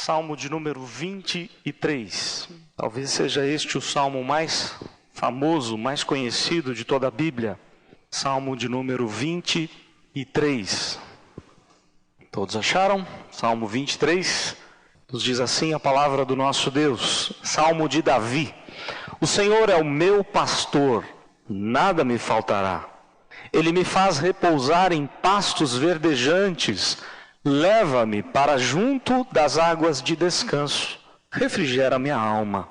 Salmo de número 23. Talvez seja este o salmo mais famoso, mais conhecido de toda a Bíblia. Salmo de número 23. Todos acharam? Salmo 23. Nos diz assim a palavra do nosso Deus. Salmo de Davi. O Senhor é o meu pastor, nada me faltará. Ele me faz repousar em pastos verdejantes. Leva-me para junto das águas de descanso. Refrigera minha alma.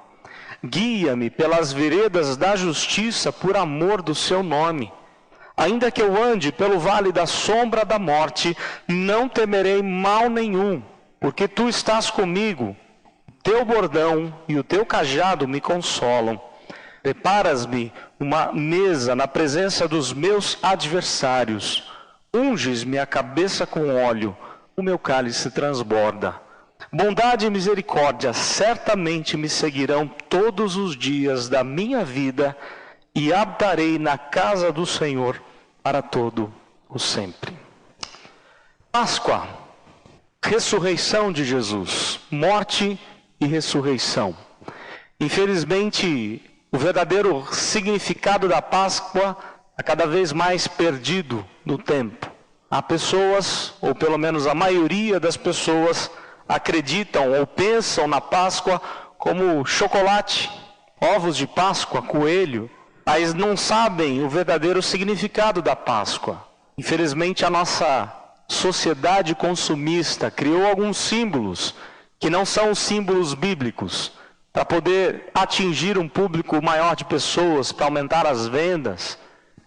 Guia-me pelas veredas da justiça por amor do seu nome. Ainda que eu ande pelo vale da sombra da morte, não temerei mal nenhum, porque tu estás comigo. O teu bordão e o teu cajado me consolam. Preparas-me uma mesa na presença dos meus adversários. Unges-me a cabeça com óleo. O meu cálice transborda. Bondade e misericórdia certamente me seguirão todos os dias da minha vida, e habitarei na casa do Senhor para todo o sempre. Páscoa, ressurreição de Jesus, morte e ressurreição. Infelizmente, o verdadeiro significado da Páscoa é cada vez mais perdido no tempo. Há pessoas, ou pelo menos a maioria das pessoas, acreditam ou pensam na Páscoa como chocolate, ovos de Páscoa, coelho, mas não sabem o verdadeiro significado da Páscoa. Infelizmente, a nossa sociedade consumista criou alguns símbolos que não são os símbolos bíblicos, para poder atingir um público maior de pessoas, para aumentar as vendas.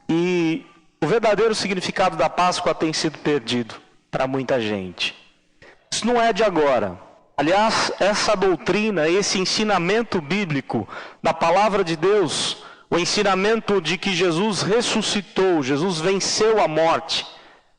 E o verdadeiro significado da Páscoa tem sido perdido para muita gente. Isso não é de agora. Aliás, essa doutrina, esse ensinamento bíblico da palavra de Deus, o ensinamento de que Jesus ressuscitou, Jesus venceu a morte,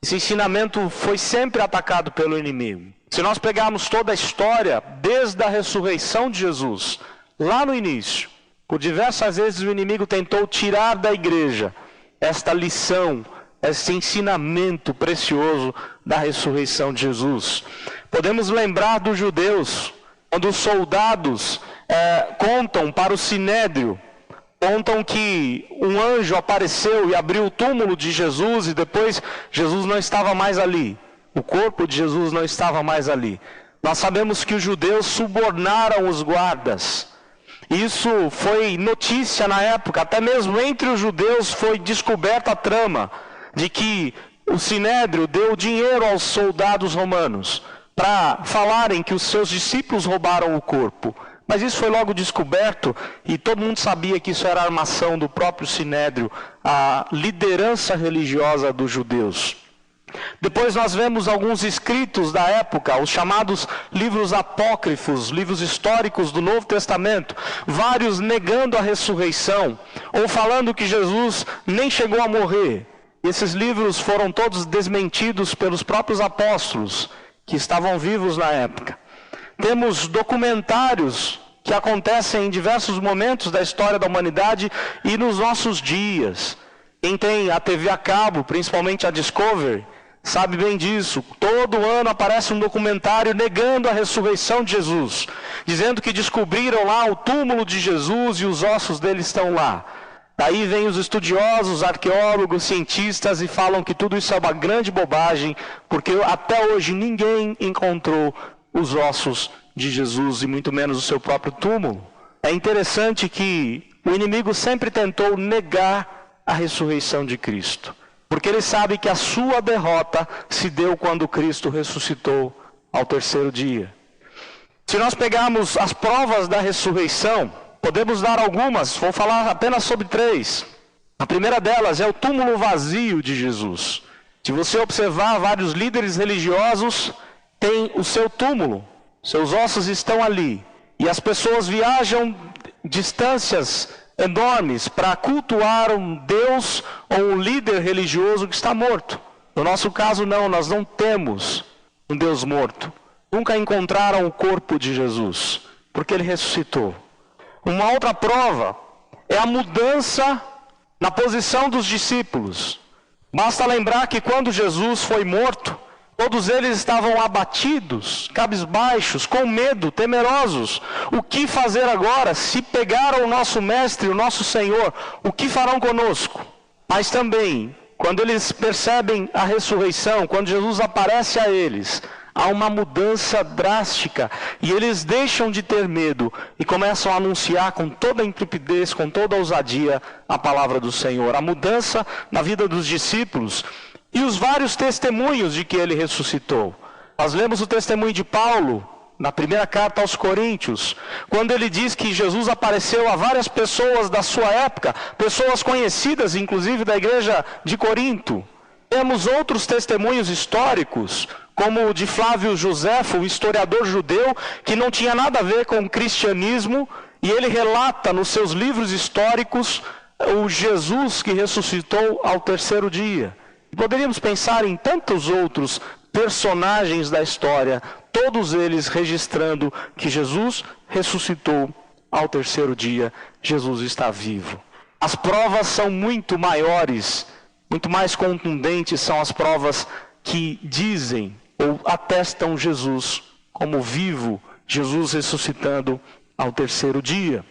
esse ensinamento foi sempre atacado pelo inimigo. Se nós pegarmos toda a história, desde a ressurreição de Jesus, lá no início, por diversas vezes o inimigo tentou tirar da igreja esta lição, esse ensinamento precioso da ressurreição de Jesus. Podemos lembrar dos judeus, quando os soldados contam para o sinédrio, contam que um anjo apareceu e abriu o túmulo de Jesus e depois Jesus não estava mais ali. O corpo de Jesus não estava mais ali. Nós sabemos que os judeus subornaram os guardas. Isso foi notícia na época, até mesmo entre os judeus foi descoberta a trama de que o sinédrio deu dinheiro aos soldados romanos para falarem que os seus discípulos roubaram o corpo. Mas isso foi logo descoberto e todo mundo sabia que isso era armação do próprio sinédrio, a liderança religiosa dos judeus. Depois nós vemos alguns escritos da época, os chamados livros apócrifos, livros históricos do Novo Testamento, vários negando a ressurreição, ou falando que Jesus nem chegou a morrer. Esses livros foram todos desmentidos pelos próprios apóstolos, que estavam vivos na época. Temos documentários que acontecem em diversos momentos da história da humanidade e nos nossos dias. Quem tem a TV a cabo, principalmente a Discovery, sabe bem disso. Todo ano aparece um documentário negando a ressurreição de Jesus, dizendo que descobriram lá o túmulo de Jesus e os ossos dele estão lá. Daí vem os estudiosos, arqueólogos, cientistas e falam que tudo isso é uma grande bobagem, porque até hoje ninguém encontrou os ossos de Jesus e muito menos o seu próprio túmulo. É interessante que o inimigo sempre tentou negar a ressurreição de Cristo, porque ele sabe que a sua derrota se deu quando Cristo ressuscitou ao terceiro dia. Se nós pegarmos as provas da ressurreição, podemos dar algumas, vou falar apenas sobre 3. A primeira delas é o túmulo vazio de Jesus. Se você observar, vários líderes religiosos têm o seu túmulo, seus ossos estão ali. E as pessoas viajam distâncias enormes para cultuar um Deus ou um líder religioso que está morto. No nosso caso não, nós não temos um Deus morto. Nunca encontraram o corpo de Jesus, porque ele ressuscitou. Uma outra prova é a mudança na posição dos discípulos. Basta lembrar que quando Jesus foi morto, Todos eles estavam abatidos, cabisbaixos, com medo, temerosos. O que fazer agora? Se pegaram o nosso Mestre, o nosso Senhor, o que farão conosco? Mas também, quando eles percebem a ressurreição, quando Jesus aparece a eles, há uma mudança drástica e eles deixam de ter medo e começam a anunciar com toda a intrepidez, com toda a ousadia, a palavra do Senhor. A mudança na vida dos discípulos e os vários testemunhos de que ele ressuscitou. Nós lemos o testemunho de Paulo na primeira carta aos Coríntios, quando ele diz que Jesus apareceu a várias pessoas da sua época, pessoas conhecidas inclusive da igreja de Corinto. Temos outros testemunhos históricos, como o de Flávio Joséfo, o historiador judeu, que não tinha nada a ver com o cristianismo, e ele relata nos seus livros históricos o Jesus que ressuscitou ao terceiro dia. Poderíamos pensar em tantos outros personagens da história, todos eles registrando que Jesus ressuscitou ao terceiro dia, Jesus está vivo. As provas são muito maiores, muito mais contundentes são as provas que dizem ou atestam Jesus como vivo, Jesus ressuscitando ao terceiro dia.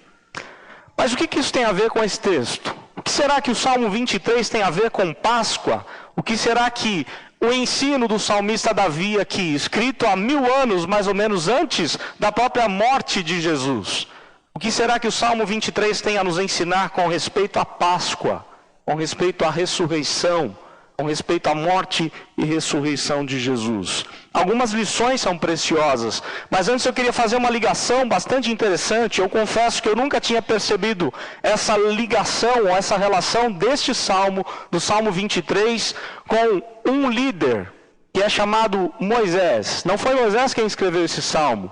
Mas o que isso tem a ver com esse texto? O que será que o Salmo 23 tem a ver com Páscoa? O que será que o ensino do salmista Davi aqui, escrito há 1000 anos mais ou menos antes da própria morte de Jesus? O que será que o Salmo 23 tem a nos ensinar com respeito à Páscoa, com respeito à ressurreição, com respeito à morte e ressurreição de Jesus? Algumas lições são preciosas, mas antes eu queria fazer uma ligação bastante interessante. Eu confesso que eu nunca tinha percebido essa ligação, ou essa relação deste salmo, do Salmo 23, com um líder que é chamado Moisés. Não foi Moisés quem escreveu esse salmo,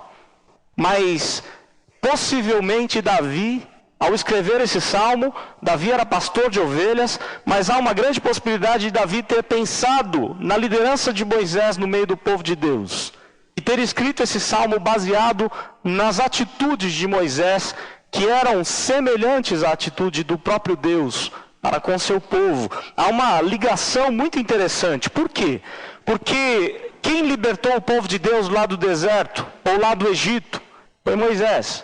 mas possivelmente Davi. Ao escrever esse salmo, Davi era pastor de ovelhas, mas há uma grande possibilidade de Davi ter pensado na liderança de Moisés no meio do povo de Deus. E ter escrito esse salmo baseado nas atitudes de Moisés, que eram semelhantes à atitude do próprio Deus para com seu povo. Há uma ligação muito interessante. Por quê? Porque quem libertou o povo de Deus lá do deserto, ou lá do Egito, foi Moisés.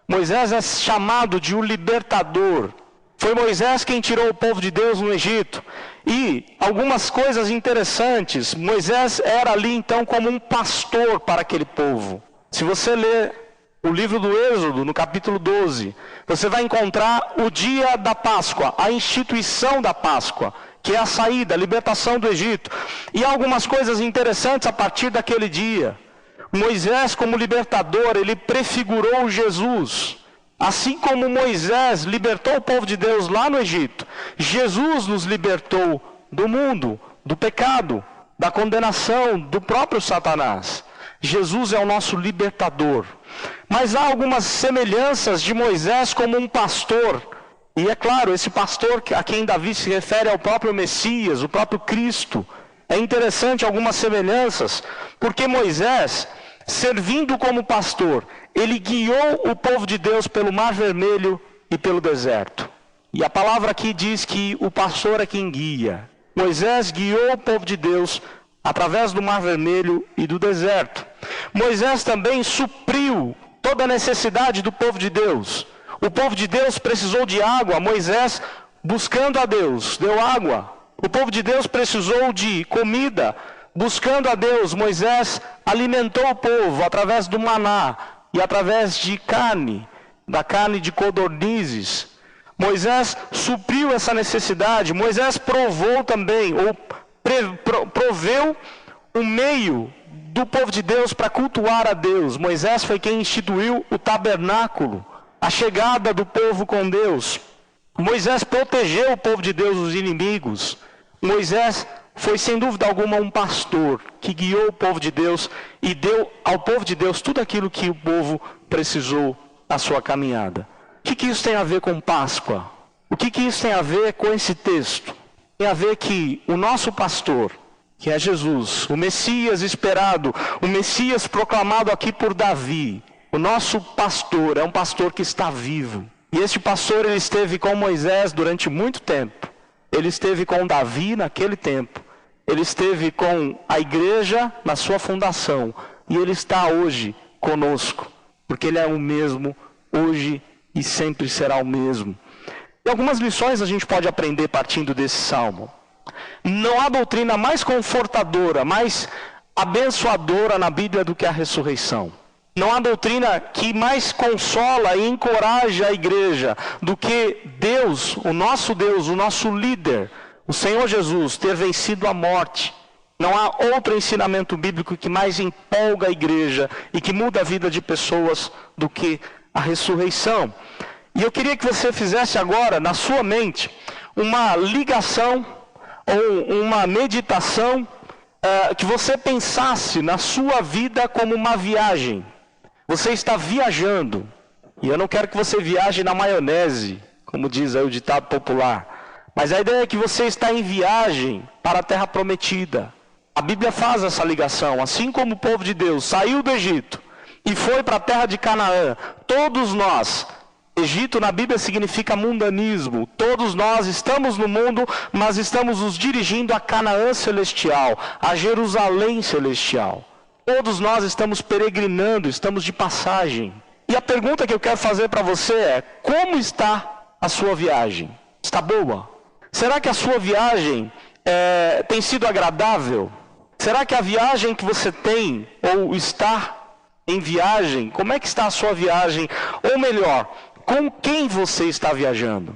Moisés é chamado de o libertador. Foi Moisés quem tirou o povo de Deus no Egito. E algumas coisas interessantes. Moisés era ali então como um pastor para aquele povo. Se você ler o livro do Êxodo, no capítulo 12, você vai encontrar o dia da Páscoa, a instituição da Páscoa, que é a saída, a libertação do Egito. E há algumas coisas interessantes a partir daquele dia. Moisés, como libertador, ele prefigurou Jesus. Assim como Moisés libertou o povo de Deus lá no Egito, Jesus nos libertou do mundo, do pecado, da condenação, do próprio Satanás. Jesus é o nosso libertador. Mas há algumas semelhanças de Moisés como um pastor. E é claro, esse pastor a quem Davi se refere é o próprio Messias, o próprio Cristo. É interessante algumas semelhanças, porque Moisés, servindo como pastor, ele guiou o povo de Deus pelo Mar Vermelho e pelo deserto. E a palavra aqui diz que o pastor é quem guia. Moisés guiou o povo de Deus através do Mar Vermelho e do deserto. Moisés também supriu toda a necessidade do povo de Deus. O povo de Deus precisou de água, Moisés, buscando a Deus, deu água. O povo de Deus precisou de comida, buscando a Deus, Moisés alimentou o povo através do maná e através de carne, da carne de codornizes. Moisés supriu essa necessidade. Moisés provou também, ou proveu um meio do povo de Deus para cultuar a Deus. Moisés foi quem instituiu o tabernáculo, a chegada do povo com Deus. Moisés protegeu o povo de Deus dos inimigos. Moisés foi sem dúvida alguma um pastor que guiou o povo de Deus e deu ao povo de Deus tudo aquilo que o povo precisou na sua caminhada. O que isso tem a ver com Páscoa? O que isso tem a ver com esse texto? Tem a ver que o nosso pastor, que é Jesus, o Messias esperado, o Messias proclamado aqui por Davi, o nosso pastor é um pastor que está vivo. E este pastor, ele esteve com Moisés durante muito tempo. Ele esteve com Davi naquele tempo. Ele esteve com a igreja na sua fundação. E Ele está hoje conosco. Porque Ele é o mesmo hoje e sempre será o mesmo. E algumas lições a gente pode aprender partindo desse salmo. Não há doutrina mais confortadora, mais abençoadora na Bíblia do que a ressurreição. Não há doutrina que mais consola e encoraja a igreja do que Deus, o nosso líder, o Senhor Jesus, ter vencido a morte. Não há outro ensinamento bíblico que mais empolga a igreja e que muda a vida de pessoas do que a ressurreição. E eu queria que você fizesse agora, na sua mente, uma ligação ou uma meditação, que você pensasse na sua vida como uma viagem. Você está viajando, e eu não quero que você viaje na maionese, como diz aí o ditado popular, mas a ideia é que você está em viagem para a terra prometida. A Bíblia faz essa ligação, assim como o povo de Deus saiu do Egito e foi para a terra de Canaã, todos nós, Egito na Bíblia significa mundanismo, todos nós estamos no mundo, mas estamos nos dirigindo a Canaã celestial, a Jerusalém celestial. Todos nós estamos peregrinando, estamos de passagem. E a pergunta que eu quero fazer para você é: como está a sua viagem? Está boa? Será que a sua viagem tem sido agradável? Será que a viagem que você tem ou está em viagem, como é que está a sua viagem? Ou melhor, com quem você está viajando?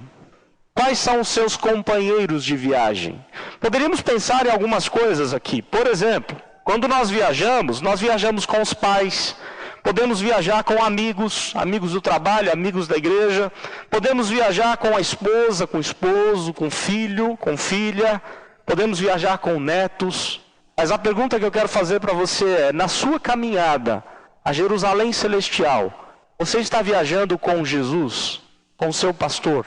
Quais são os seus companheiros de viagem? Poderíamos pensar em algumas coisas aqui. Por exemplo, quando nós viajamos com os pais. Podemos viajar com amigos, amigos do trabalho, amigos da igreja. Podemos viajar com a esposa, com o esposo, com o filho, com filha. Podemos viajar com netos. Mas a pergunta que eu quero fazer para você é: na sua caminhada a Jerusalém celestial, você está viajando com Jesus, com o seu pastor,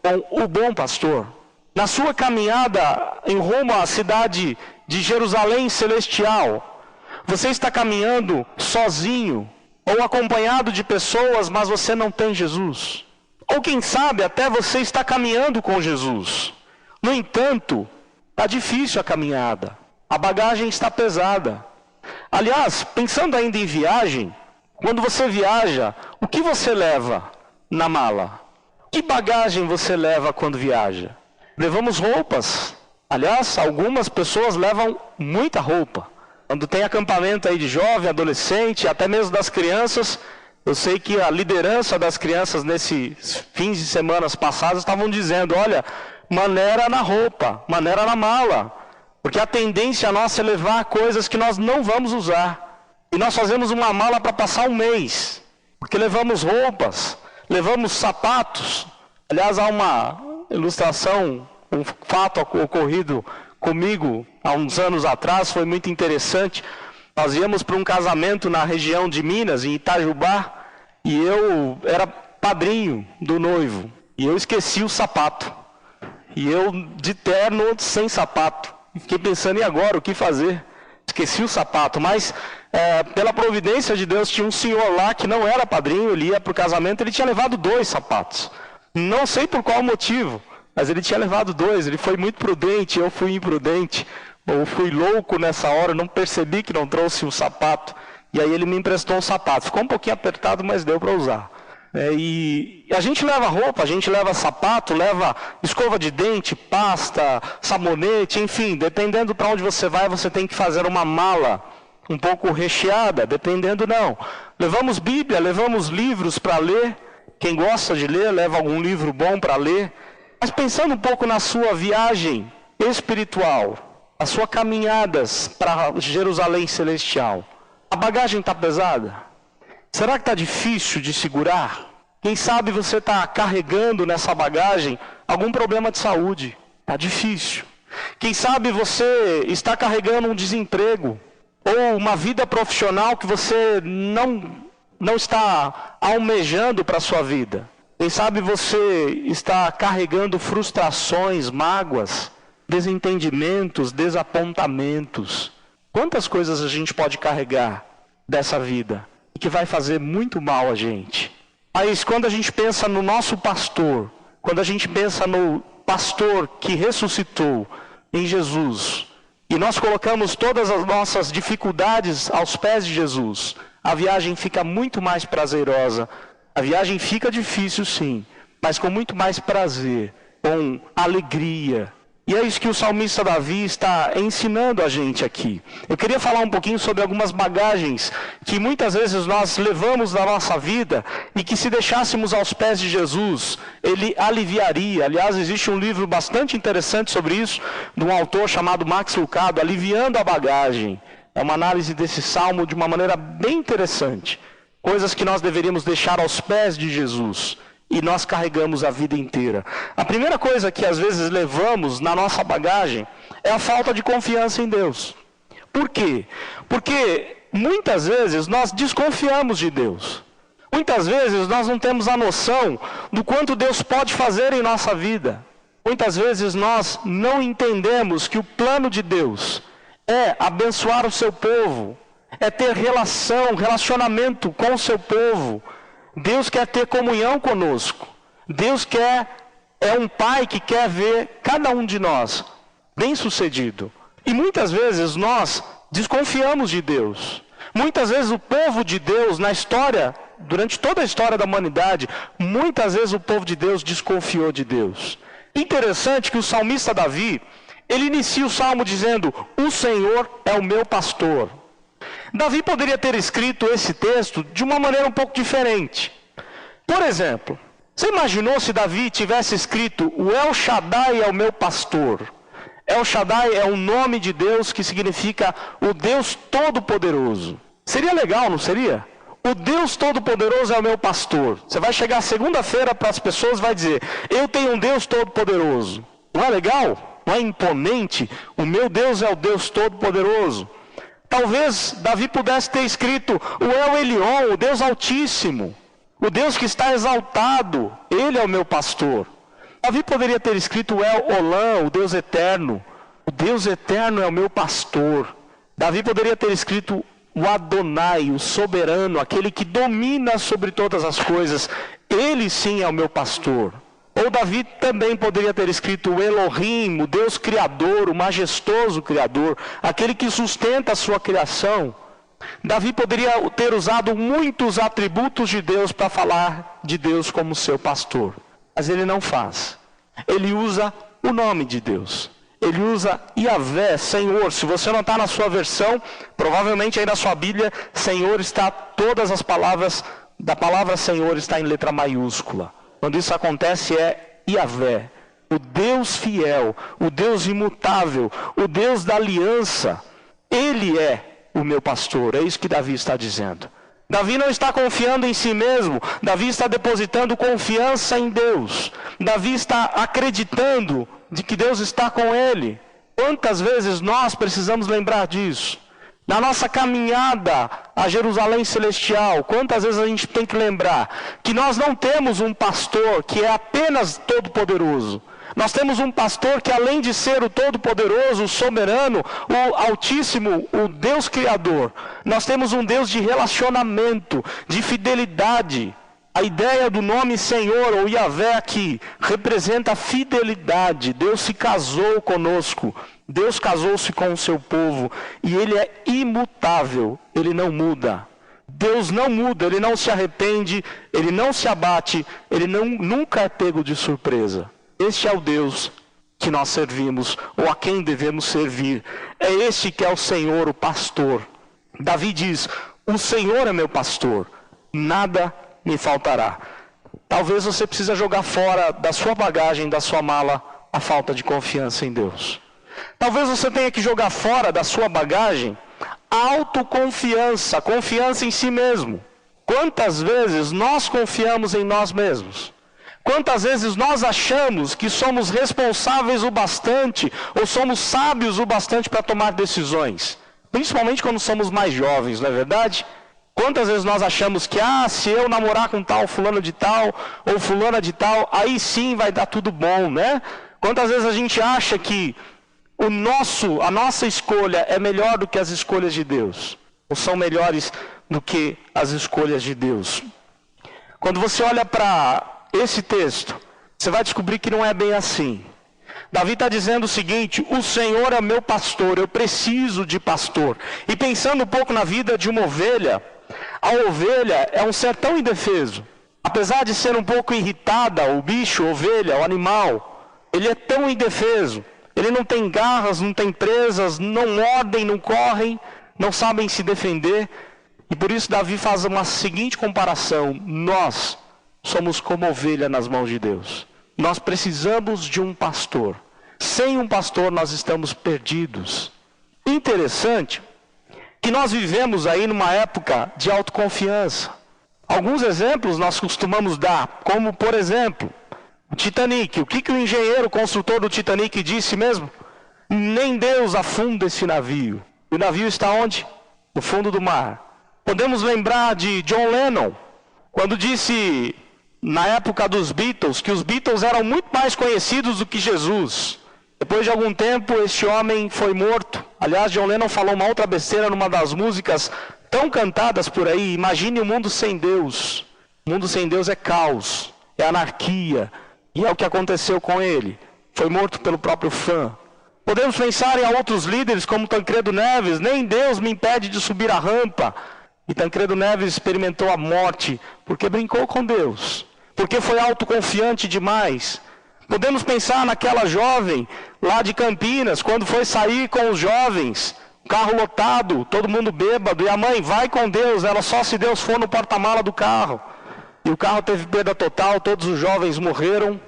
com o bom pastor? Na sua caminhada em rumo à cidade de Jerusalém celestial, você está caminhando sozinho ou acompanhado de pessoas, mas você não tem Jesus? Ou quem sabe até você está caminhando com Jesus. No entanto, está difícil a caminhada, a bagagem está pesada. Aliás, pensando ainda em viagem, quando você viaja, o que você leva na mala? Que bagagem você leva quando viaja? Levamos roupas. Aliás, algumas pessoas levam muita roupa. Quando tem acampamento aí de jovem, adolescente, até mesmo das crianças, eu sei que a liderança das crianças nesses fins de semanas passadas estavam dizendo: olha, maneira na roupa, maneira na mala. Porque a tendência nossa é levar coisas que nós não vamos usar. E nós fazemos uma mala para passar um mês. Porque levamos roupas, levamos sapatos. Aliás, há uma ilustração, um fato ocorrido comigo há uns anos atrás, foi muito interessante. Nós íamos para um casamento na região de Minas, em Itajubá, e eu era padrinho do noivo. E eu esqueci o sapato. E eu de terno, sem sapato. Fiquei pensando, e agora, o que fazer? Esqueci o sapato, mas pela providência de Deus, tinha um senhor lá que não era padrinho, ele ia para o casamento, ele tinha levado 2 sapatos. Não sei por qual motivo, mas ele tinha levado 2, ele foi muito prudente, eu fui imprudente, ou fui louco nessa hora, não percebi que não trouxe o sapato, e aí ele me emprestou um sapato. Ficou um pouquinho apertado, mas deu para usar. E a gente leva roupa, a gente leva sapato, leva escova de dente, pasta, sabonete, enfim, dependendo para onde você vai, você tem que fazer uma mala um pouco recheada, dependendo não. Levamos Bíblia, levamos livros para ler, quem gosta de ler, leva algum livro bom para ler. Mas pensando um pouco na sua viagem espiritual, as suas caminhadas para Jerusalém celestial, a bagagem está pesada? Será que está difícil de segurar? Quem sabe você está carregando nessa bagagem algum problema de saúde. Está difícil. Quem sabe você está carregando um desemprego ou uma vida profissional que você não está almejando para a sua vida. Quem sabe você está carregando frustrações, mágoas, desentendimentos, desapontamentos. Quantas coisas a gente pode carregar dessa vida e que vai fazer muito mal a gente? Mas quando a gente pensa no nosso pastor, quando a gente pensa no pastor que ressuscitou em Jesus, e nós colocamos todas as nossas dificuldades aos pés de Jesus, a viagem fica muito mais prazerosa. A viagem fica difícil, sim, mas com muito mais prazer, com alegria. E é isso que o salmista Davi está ensinando a gente aqui. Eu queria falar um pouquinho sobre algumas bagagens que muitas vezes nós levamos na nossa vida e que, se deixássemos aos pés de Jesus, ele aliviaria. Aliás, existe um livro bastante interessante sobre isso, de um autor chamado Max Lucado, Aliviando a Bagagem. É uma análise desse salmo de uma maneira bem interessante. Coisas que nós deveríamos deixar aos pés de Jesus. E nós carregamos a vida inteira. A primeira coisa que às vezes levamos na nossa bagagem é a falta de confiança em Deus. Por quê? Porque muitas vezes nós desconfiamos de Deus. Muitas vezes nós não temos a noção do quanto Deus pode fazer em nossa vida. Muitas vezes nós não entendemos que o plano de Deus é abençoar o seu povo, é ter relacionamento com o seu povo. Deus quer ter comunhão conosco. Deus é um pai que quer ver cada um de nós bem-sucedido. E muitas vezes nós desconfiamos de Deus. Muitas vezes o povo de Deus, na história, durante toda a história da humanidade, muitas vezes o povo de Deus desconfiou de Deus. Interessante que o salmista Davi, ele inicia o salmo dizendo: o Senhor é o meu pastor. Davi poderia ter escrito esse texto de uma maneira um pouco diferente. Por exemplo, você imaginou se Davi tivesse escrito: o El Shaddai é o meu pastor? El Shaddai é o nome de Deus que significa o Deus Todo-Poderoso. Seria legal, não seria? O Deus Todo-Poderoso é o meu pastor. Você vai chegar segunda-feira para as pessoas e vai dizer: eu tenho um Deus Todo-Poderoso. Não é legal? Não é imponente? O meu Deus é o Deus Todo-Poderoso. Talvez Davi pudesse ter escrito: o El Elyon, o Deus Altíssimo, o Deus que está exaltado, Ele é o meu pastor. Davi poderia ter escrito: o El Olam, o Deus Eterno, o Deus Eterno é o meu pastor. Davi poderia ter escrito: o Adonai, o soberano, aquele que domina sobre todas as coisas, Ele sim é o meu pastor. Ou Davi também poderia ter escrito: o Elohim, o Deus Criador, o majestoso Criador, aquele que sustenta a sua criação. Davi poderia ter usado muitos atributos de Deus para falar de Deus como seu pastor. Mas ele não faz. Ele usa o nome de Deus. Ele usa Yahvé, Senhor. Se você não está na sua versão, provavelmente aí na sua Bíblia, Senhor está, todas as palavras da palavra Senhor está em letra maiúscula. Quando isso acontece é Yahvé, o Deus fiel, o Deus imutável, o Deus da aliança. Ele é o meu pastor, é isso que Davi está dizendo. Davi não está confiando em si mesmo, Davi está depositando confiança em Deus. Davi está acreditando de que Deus está com ele. Quantas vezes nós precisamos lembrar disso? Na nossa caminhada a Jerusalém Celestial, quantas vezes a gente tem que lembrar que nós não temos um pastor que é apenas todo-poderoso. Nós temos um pastor que, além de ser o todo-poderoso, o soberano, o altíssimo, o Deus Criador, nós temos um Deus de relacionamento, de fidelidade. A ideia do nome Senhor ou Yahvé aqui representa a fidelidade. Deus se casou conosco. Deus casou-se com o seu povo e Ele é imutável, Ele não muda. Deus não muda, Ele não se arrepende, Ele não se abate, Ele nunca é pego de surpresa. Este é o Deus que nós servimos, ou a quem devemos servir. É este que é o Senhor, o pastor. Davi diz: o Senhor é meu pastor, nada me faltará. Talvez você precise jogar fora da sua bagagem, da sua mala, a falta de confiança em Deus. Talvez você tenha que jogar fora da sua bagagem a autoconfiança, confiança em si mesmo. Quantas vezes nós confiamos em nós mesmos? Quantas vezes nós achamos que somos responsáveis o bastante, ou somos sábios o bastante para tomar decisões? Principalmente quando somos mais jovens, não é verdade? Quantas vezes nós achamos que, se eu namorar com tal fulano de tal, ou fulana de tal, aí sim vai dar tudo bom, né? Quantas vezes a gente acha que a nossa escolha é melhor do que as escolhas de Deus, ou são melhores do que as escolhas de Deus? Quando você olha para esse texto, você vai descobrir que não é bem assim. Davi está dizendo o seguinte: o Senhor é meu pastor, eu preciso de pastor. E pensando um pouco na vida de uma ovelha, a ovelha é um ser tão indefeso. Apesar de ser um pouco irritada, o bicho, a ovelha, o animal, ele é tão indefeso. Ele não tem garras, não tem presas, não mordem, não correm, não sabem se defender. E por isso Davi faz uma seguinte comparação: nós somos como ovelha nas mãos de Deus. Nós precisamos de um pastor. Sem um pastor nós estamos perdidos. Interessante que nós vivemos aí numa época de autoconfiança. Alguns exemplos nós costumamos dar, como por exemplo, o Titanic. O que o engenheiro, construtor do Titanic disse mesmo? Nem Deus afunda esse navio. O navio está onde? No fundo do mar. Podemos lembrar de John Lennon, quando disse, na época dos Beatles, que os Beatles eram muito mais conhecidos do que Jesus. Depois de algum tempo, este homem foi morto. Aliás, John Lennon falou uma outra besteira numa das músicas tão cantadas por aí: imagine um mundo sem Deus. O mundo sem Deus é caos, é anarquia. E é o que aconteceu com ele. Foi morto pelo próprio fã. Podemos pensar em outros líderes como Tancredo Neves. Nem Deus me impede de subir a rampa. E Tancredo Neves experimentou a morte porque brincou com Deus, porque foi autoconfiante demais. Podemos pensar naquela jovem lá de Campinas, quando foi sair com os jovens, carro lotado, todo mundo bêbado, e a mãe: vai com Deus, ela só se Deus for no porta-mala do carro. E o carro teve perda total, todos os jovens morreram,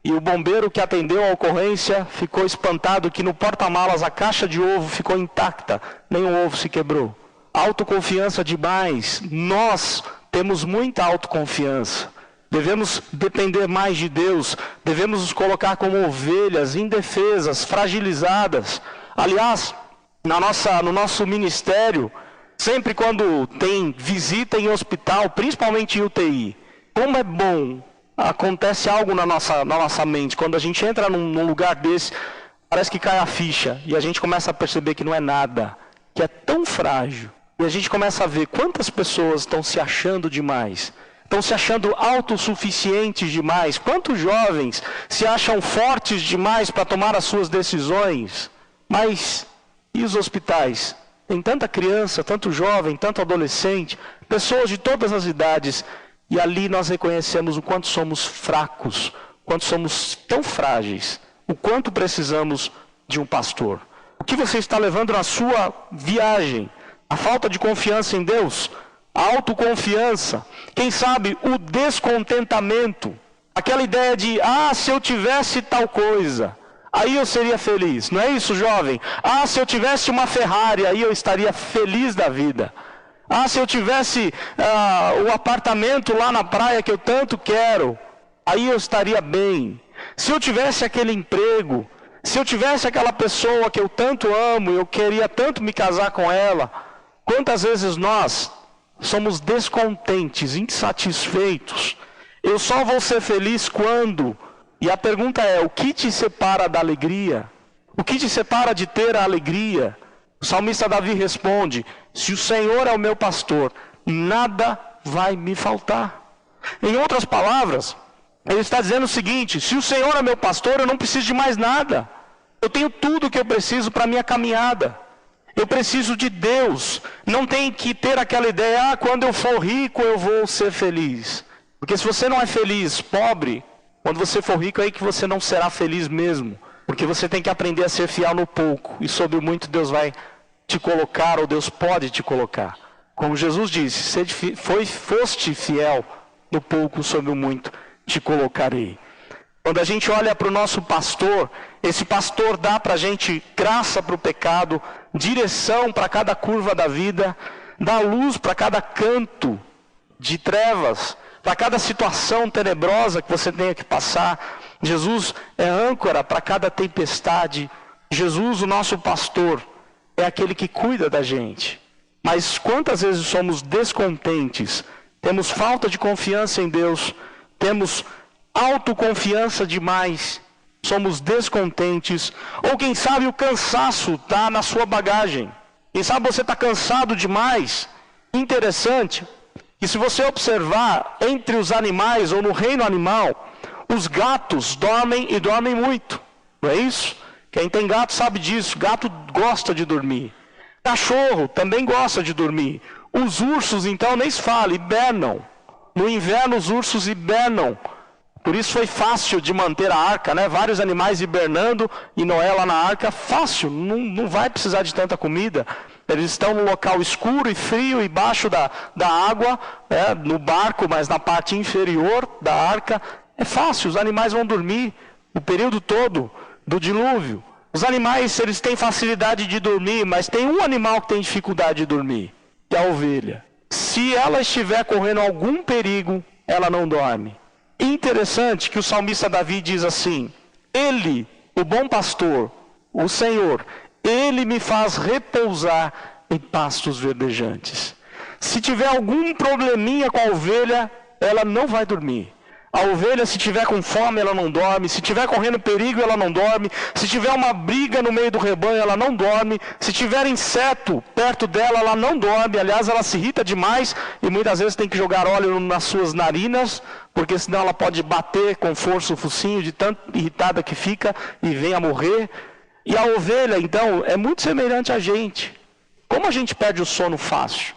e o bombeiro que atendeu a ocorrência ficou espantado que no porta-malas a caixa de ovo ficou intacta, nenhum ovo se quebrou. Autoconfiança demais. Nós temos muita autoconfiança. Devemos depender mais de Deus. Devemos nos colocar como ovelhas indefesas, fragilizadas. Aliás, no nosso ministério, sempre quando tem visita em hospital, principalmente em UTI, como é bom, acontece algo na nossa mente. Quando a gente entra num lugar desse, parece que cai a ficha. E a gente começa a perceber que não é nada, que é tão frágil. E a gente começa a ver quantas pessoas estão se achando demais, estão se achando autossuficientes demais. Quantos jovens se acham fortes demais para tomar as suas decisões. Mas e os hospitais? Tem tanta criança, tanto jovem, tanto adolescente, pessoas de todas as idades. E ali nós reconhecemos o quanto somos fracos, o quanto somos tão frágeis, o quanto precisamos de um pastor. O que você está levando na sua viagem? A falta de confiança em Deus, a autoconfiança, quem sabe o descontentamento, aquela ideia de: se eu tivesse tal coisa, aí eu seria feliz. Não é isso, jovem? Se eu tivesse uma Ferrari, aí eu estaria feliz da vida. Se eu tivesse o apartamento lá na praia que eu tanto quero, aí eu estaria bem. Se eu tivesse aquele emprego, se eu tivesse aquela pessoa que eu tanto amo, eu queria tanto me casar com ela. Quantas vezes nós somos descontentes, insatisfeitos? Eu só vou ser feliz quando? E a pergunta é: o que te separa da alegria? O que te separa de ter a alegria? O salmista Davi responde: se o Senhor é o meu pastor, nada vai me faltar. Em outras palavras, ele está dizendo o seguinte: se o Senhor é meu pastor, eu não preciso de mais nada. Eu tenho tudo o que eu preciso para a minha caminhada. Eu preciso de Deus. Não tem que ter aquela ideia: quando eu for rico eu vou ser feliz. Porque se você não é feliz, pobre, quando você for rico, é aí que você não será feliz mesmo. Porque você tem que aprender a ser fiel no pouco. E sobre o muito Deus vai te colocar, ou Deus pode te colocar. Como Jesus disse: foste fiel no pouco, sobre o muito te colocarei. Quando a gente olha para o nosso pastor, esse pastor dá para a gente graça para o pecado, direção para cada curva da vida, dá luz para cada canto de trevas, para cada situação tenebrosa que você tenha que passar. Jesus é âncora para cada tempestade. Jesus, o nosso pastor, é aquele que cuida da gente. Mas quantas vezes somos descontentes, temos falta de confiança em Deus, temos autoconfiança demais, somos descontentes, ou quem sabe o cansaço está na sua bagagem. Quem sabe você está cansado demais. Interessante que, se você observar entre os animais ou no reino animal, os gatos dormem e dormem muito. Não é isso? Quem tem gato sabe disso. Gato gosta de dormir. Cachorro também gosta de dormir. Os ursos, então, nem se fala, hibernam. No inverno, os ursos hibernam. Por isso foi fácil de manter a arca, né? Vários animais hibernando e Noé lá na arca, fácil, não vai precisar de tanta comida. Eles estão num local escuro e frio, embaixo da água, no barco, mas na parte inferior da arca. É fácil, os animais vão dormir o período todo do dilúvio. Os animais, eles têm facilidade de dormir, mas tem um animal que tem dificuldade de dormir, que é a ovelha. Se ela estiver correndo algum perigo, ela não dorme. Interessante que o salmista Davi diz assim: Ele, o bom pastor, o Senhor, Ele me faz repousar em pastos verdejantes. Se tiver algum probleminha com a ovelha, ela não vai dormir. A ovelha, se tiver com fome, ela não dorme. Se tiver correndo perigo, ela não dorme. Se tiver uma briga no meio do rebanho, ela não dorme. Se tiver inseto perto dela, ela não dorme. Aliás, ela se irrita demais e muitas vezes tem que jogar óleo nas suas narinas, porque senão ela pode bater com força o focinho de tanto irritada que fica e vem a morrer. E a ovelha, então, é muito semelhante a gente. Como a gente perde o sono fácil?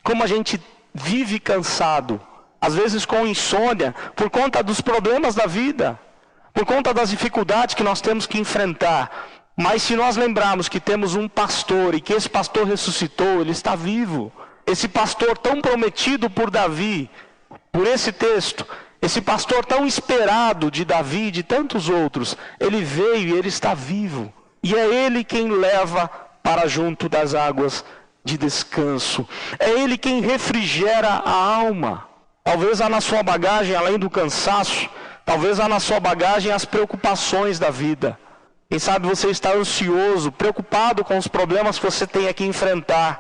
Como a gente vive cansado? Às vezes com insônia, por conta dos problemas da vida, por conta das dificuldades que nós temos que enfrentar. Mas se nós lembrarmos que temos um pastor e que esse pastor ressuscitou, ele está vivo. Esse pastor tão prometido por Davi, por esse texto, esse pastor tão esperado de Davi e de tantos outros, ele veio e ele está vivo. E é ele quem leva para junto das águas de descanso. É ele quem refrigera a alma. Talvez há na sua bagagem, além do cansaço, talvez há na sua bagagem as preocupações da vida. Quem sabe você está ansioso, preocupado com os problemas que você tem que enfrentar.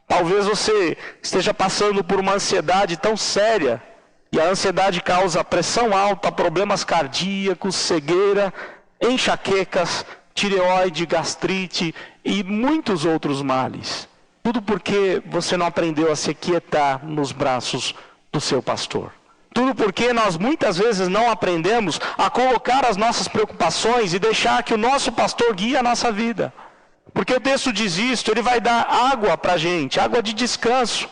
Talvez você esteja passando por uma ansiedade tão séria. E a ansiedade causa pressão alta, problemas cardíacos, cegueira, enxaquecas, tireoide, gastrite e muitos outros males. Tudo porque você não aprendeu a se quietar nos braços do seu pastor. Tudo porque nós muitas vezes não aprendemos a colocar as nossas preocupações e deixar que o nosso pastor guie a nossa vida. Porque o texto diz isso, ele vai dar água para a gente, água de descanso.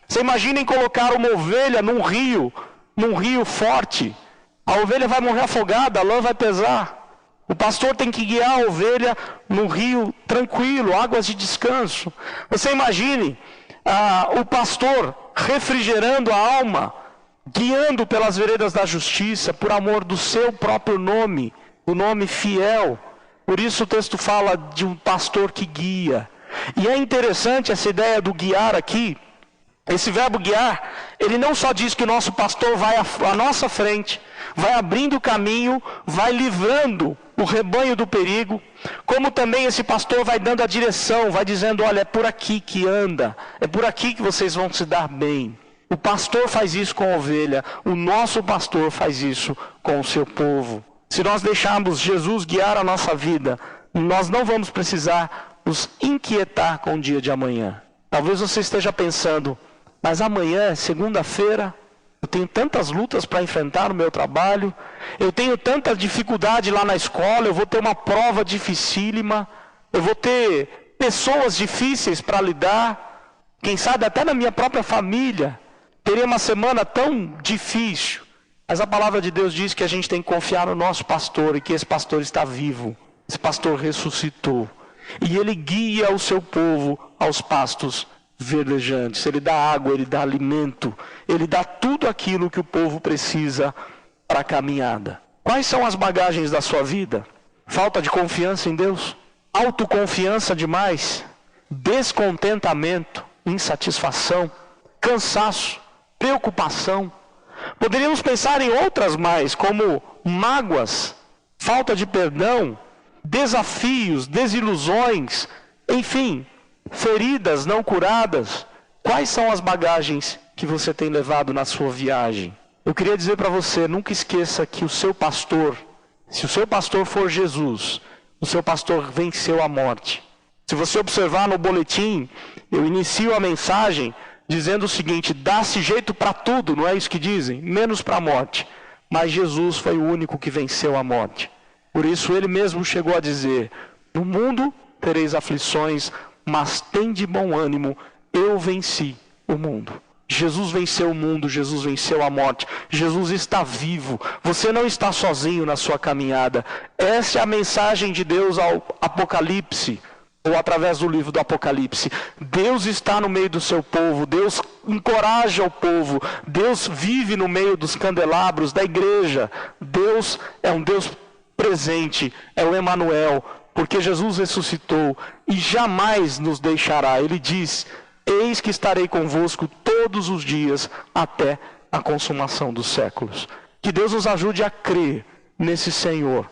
Você imaginem colocar uma ovelha num rio forte. A ovelha vai morrer afogada, a lã vai pesar. O pastor tem que guiar a ovelha num rio tranquilo, águas de descanso. Você imagine o pastor refrigerando a alma, guiando pelas veredas da justiça, por amor do seu próprio nome, o nome fiel. Por isso o texto fala de um pastor que guia. E é interessante essa ideia do guiar aqui. Esse verbo guiar, ele não só diz que o nosso pastor vai à nossa frente, vai abrindo o caminho, vai livrando o rebanho do perigo, como também esse pastor vai dando a direção, vai dizendo, olha, é por aqui que anda, é por aqui que vocês vão se dar bem. O pastor faz isso com a ovelha, o nosso pastor faz isso com o seu povo. Se nós deixarmos Jesus guiar a nossa vida, nós não vamos precisar nos inquietar com o dia de amanhã. Talvez você esteja pensando, mas amanhã é segunda-feira, eu tenho tantas lutas para enfrentar no meu trabalho, eu tenho tanta dificuldade lá na escola, eu vou ter uma prova dificílima, eu vou ter pessoas difíceis para lidar, quem sabe até na minha própria família, teria uma semana tão difícil. Mas a palavra de Deus diz que a gente tem que confiar no nosso pastor e que esse pastor está vivo, esse pastor ressuscitou. E ele guia o seu povo aos pastos verdejantes. Ele dá água, ele dá alimento, ele dá tudo aquilo que o povo precisa para a caminhada. Quais são as bagagens da sua vida? Falta de confiança em Deus? Autoconfiança demais? Descontentamento? Insatisfação? Cansaço? Preocupação? Poderíamos pensar em outras mais, como mágoas, falta de perdão, desafios, desilusões, enfim, feridas não curadas. Quais são as bagagens que você tem levado na sua viagem? Eu queria dizer para você, nunca esqueça que o seu pastor, se o seu pastor for Jesus, o seu pastor venceu a morte. Se você observar no boletim, eu inicio a mensagem dizendo o seguinte, dá-se jeito para tudo, não é isso que dizem? Menos para a morte. Mas Jesus foi o único que venceu a morte. Por isso ele mesmo chegou a dizer: no mundo tereis aflições, mas tende bom ânimo, eu venci o mundo. Jesus venceu o mundo, Jesus venceu a morte, Jesus está vivo, você não está sozinho na sua caminhada. Essa é a mensagem de Deus ao Apocalipse, ou através do livro do Apocalipse. Deus está no meio do seu povo, Deus encoraja o povo, Deus vive no meio dos candelabros da igreja. Deus é um Deus presente, é o Emanuel, porque Jesus ressuscitou e jamais nos deixará. Ele diz: eis que estarei convosco todos os dias até a consumação dos séculos. Que Deus nos ajude a crer nesse Senhor.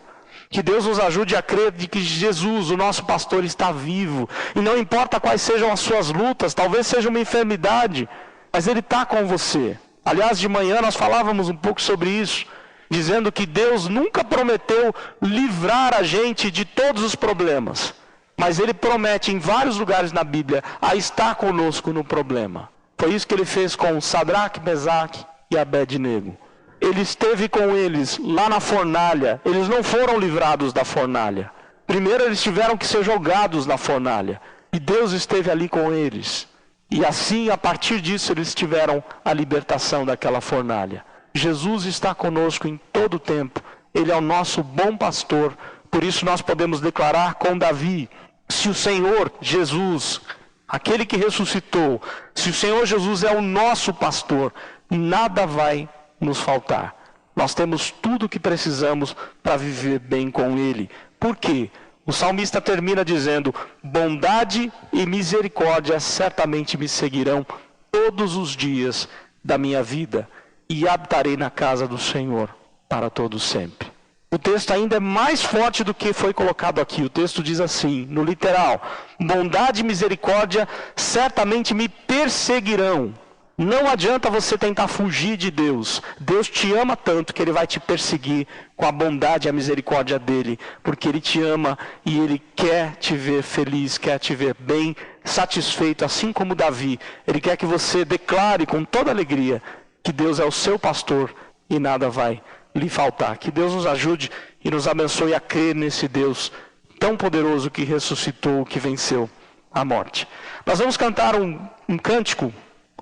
Que Deus nos ajude a crer de que Jesus, o nosso pastor, está vivo. E não importa quais sejam as suas lutas, talvez seja uma enfermidade, mas Ele está com você. Aliás, de manhã nós falávamos um pouco sobre isso, dizendo que Deus nunca prometeu livrar a gente de todos os problemas. Mas Ele promete em vários lugares na Bíblia a estar conosco no problema. Foi isso que Ele fez com Sadraque, Mesaque e Abed-nego. Ele esteve com eles lá na fornalha. Eles não foram livrados da fornalha. Primeiro eles tiveram que ser jogados na fornalha. E Deus esteve ali com eles. E assim, a partir disso, eles tiveram a libertação daquela fornalha. Jesus está conosco em todo o tempo. Ele é o nosso bom pastor. Por isso nós podemos declarar com Davi: se o Senhor Jesus, aquele que ressuscitou, se o Senhor Jesus é o nosso pastor, nada vai nos faltar. Nós temos tudo o que precisamos para viver bem com Ele. Por quê? O salmista termina dizendo: bondade e misericórdia certamente me seguirão todos os dias da minha vida, e habitarei na casa do Senhor para todo sempre. O texto ainda é mais forte do que foi colocado aqui. O texto diz assim, no literal: bondade e misericórdia certamente me perseguirão. Não adianta você tentar fugir de Deus. Deus te ama tanto que Ele vai te perseguir com a bondade e a misericórdia dEle. Porque Ele te ama e Ele quer te ver feliz, quer te ver bem, satisfeito. Assim como Davi, Ele quer que você declare com toda alegria que Deus é o seu pastor e nada vai lhe faltar. Que Deus nos ajude e nos abençoe a crer nesse Deus tão poderoso que ressuscitou, que venceu a morte. Nós vamos cantar um cântico,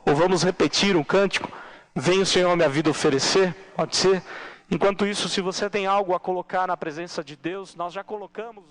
ou vamos repetir um cântico. Vem o Senhor minha vida oferecer, pode ser? Enquanto isso, se você tem algo a colocar na presença de Deus, nós já colocamos